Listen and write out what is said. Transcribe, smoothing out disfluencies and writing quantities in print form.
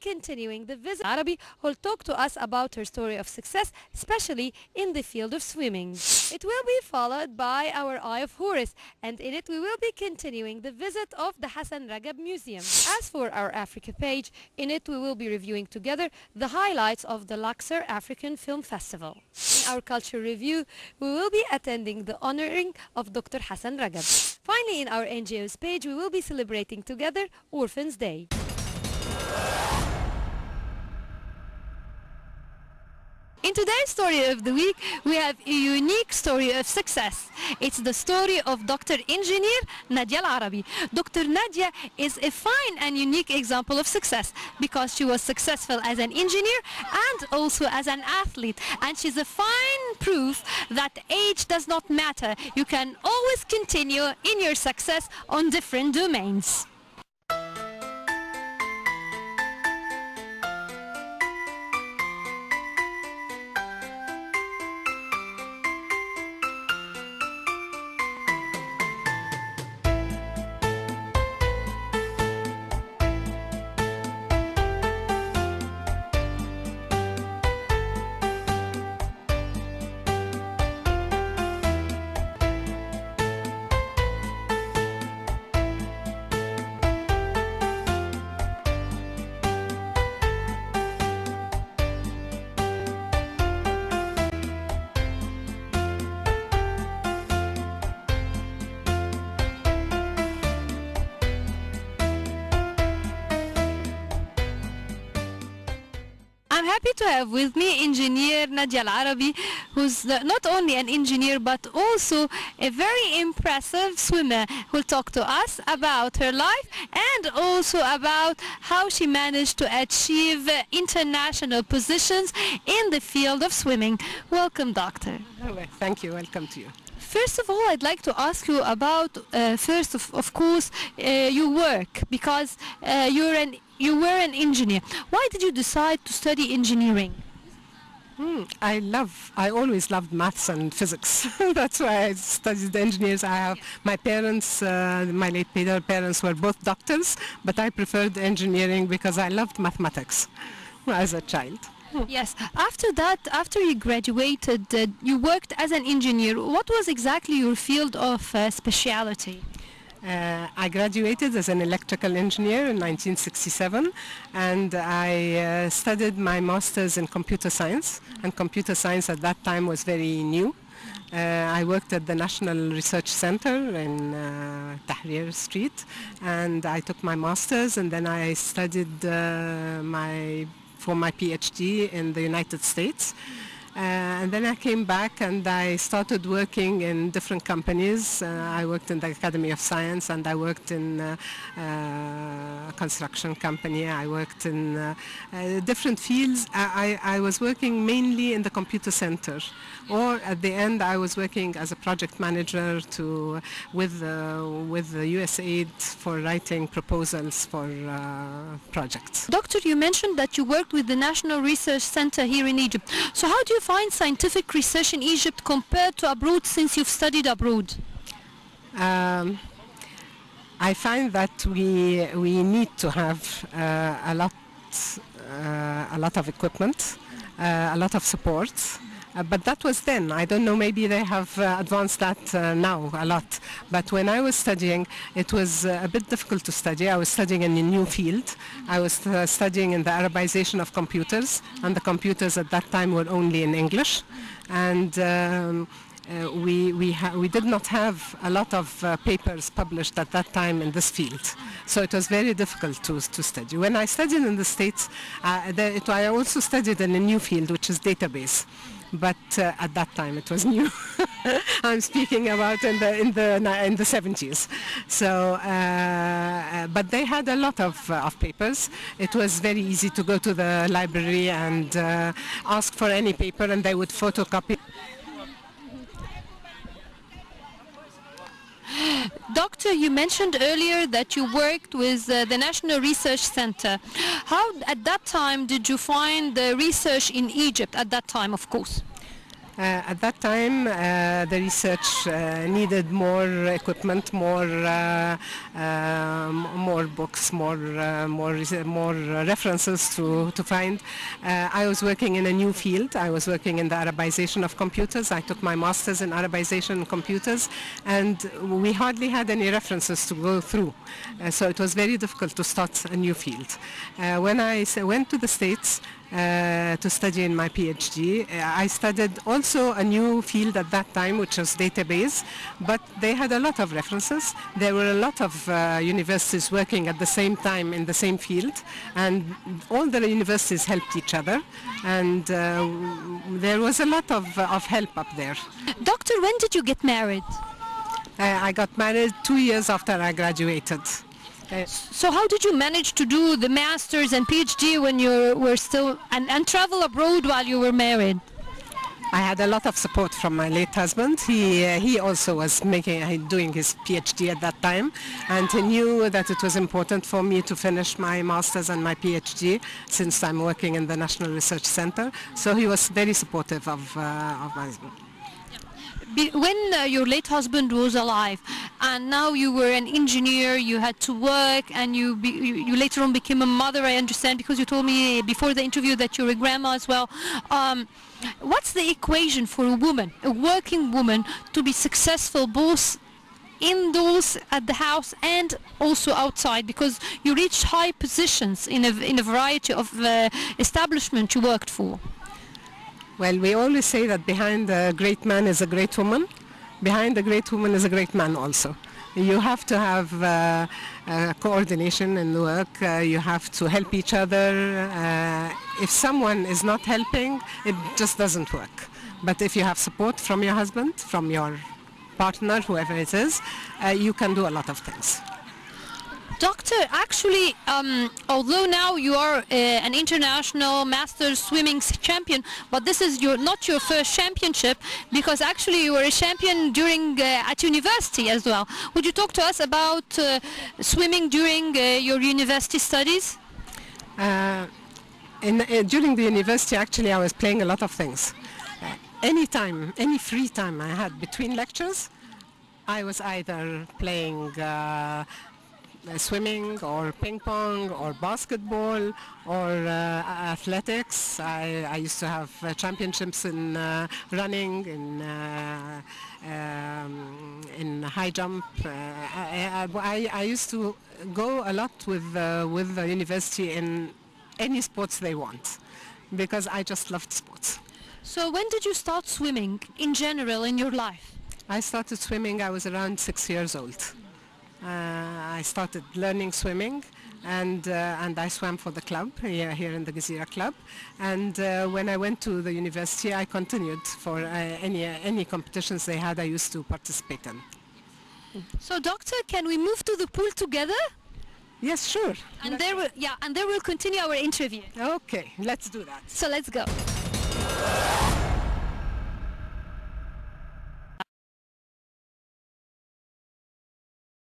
continuing the visit Arabi, who will talk to us about her story of success, especially in the field of swimming. It will be followed by our Eye of Horus, and in it we will be continuing the visit of the Hassan Ragab Museum. As for our Africa page, in it we will be reviewing together the highlights of the Luxor African Film Festival. In our culture review, we will be attending the honoring of Dr. Hassan Ragab. Finally, in our NGOs page, we will be celebrating together Orphans Day. In today's story of the week, we have a unique story of success. It's the story of Dr. Engineer Nadia Al-Arabi. Dr. Nadia is a fine and unique example of success because she was successful as an engineer and also as an athlete. And she's a fine proof that age does not matter. You can always continue in your success on different domains. I'm happy to have with me Engineer Nadia Al-Arabi, who's not only an engineer but also a very impressive swimmer, who will talk to us about her life and also about how she managed to achieve international positions in the field of swimming. Welcome, Doctor. Oh, well, thank you. Welcome to you. First of all, I'd like to ask you about, first of course, your work, because you were an engineer. Why did you decide to study engineering? I always loved maths and physics. That's why I studied engineers. I have my parents, my late parents were both doctors, but I preferred engineering because I loved mathematics as a child. Yes. After that, after you graduated, you worked as an engineer. What was exactly your field of speciality? I graduated as an electrical engineer in 1967, and I studied my master's in computer science, and computer science at that time was very new. I worked at the National Research Center in Tahrir Street, and I took my master's, and then I studied for my PhD in the United States. And then I came back and I started working in different companies. I worked in the Academy of Science, and I worked in a construction company. I worked in different fields. I was working mainly in the computer center, or at the end I was working as a project manager with the USAID for writing proposals for projects. Doctor, you mentioned that you worked with the National Research Center here in Egypt. So how do you find scientific research in Egypt compared to abroad, since you've studied abroad? I find that we need to have a lot of equipment, a lot of support. But that was then. I don't know, maybe they have advanced that now a lot. But when I was studying, it was a bit difficult to study. I was studying in a new field. I was studying in the Arabization of computers, and the computers at that time were only in English. And we did not have a lot of papers published at that time in this field. So it was very difficult to study. When I studied in the States, I also studied in a new field, which is database. But at that time it was new. I'm speaking about in the 70s. So, but they had a lot of papers. It was very easy to go to the library and ask for any paper, and they would photocopy. Doctor, you mentioned earlier that you worked with the National Research Center. How, at that time, did you find the research in Egypt, at that time, of course? At that time, the research needed more equipment, more books, more references to find. I was working in a new field. I was working in the Arabization of computers. I took my master's in Arabization in computers, and we hardly had any references to go through. So it was very difficult to start a new field. When I went to the States, to study in my PhD. I studied also a new field at that time, which was database, but they had a lot of references. There were a lot of universities working at the same time in the same field, and all the universities helped each other, and there was a lot of help up there. Doctor, when did you get married? I got married 2 years after I graduated. So how did you manage to do the master's and PhD when you were still and travel abroad while you were married? I had a lot of support from my late husband. He also was doing his PhD at that time, and he knew that it was important for me to finish my master's and my PhD since I'm working in the National Research Center. So he was very supportive of my husband. When your late husband was alive and now you were an engineer, you had to work, and you later on became a mother, I understand, because you told me before the interview that you're a grandma as well. What's the equation for a woman, a working woman, to be successful both indoors at the house and also outside, because you reached high positions in a variety of establishments you worked for? Well, we always say that behind a great man is a great woman. Behind a great woman is a great man also. You have to have coordination in the work. You have to help each other. If someone is not helping, it just doesn't work. But if you have support from your husband, from your partner, whoever it is, you can do a lot of things. Doctor, actually, although now you are an international masters swimming champion, but this is not your first championship, because actually you were a champion during at university as well. Would you talk to us about swimming during your university studies? During the university, actually, I was playing a lot of things. Any free time I had between lectures, I was either playing swimming or ping pong or basketball or athletics. I used to have championships in running, in high jump. I used to go a lot with the university in any sports they want, because I just loved sports. So when did you start swimming in general in your life? I started swimming, I was around 6 years old. I started learning swimming, and I swam for the club here in the Gezira Club. And when I went to the university, I continued for any competitions they had. I used to participate in. So, doctor, can we move to the pool together? Yes, sure. And there we'll continue our interview. Okay, let's do that. So let's go.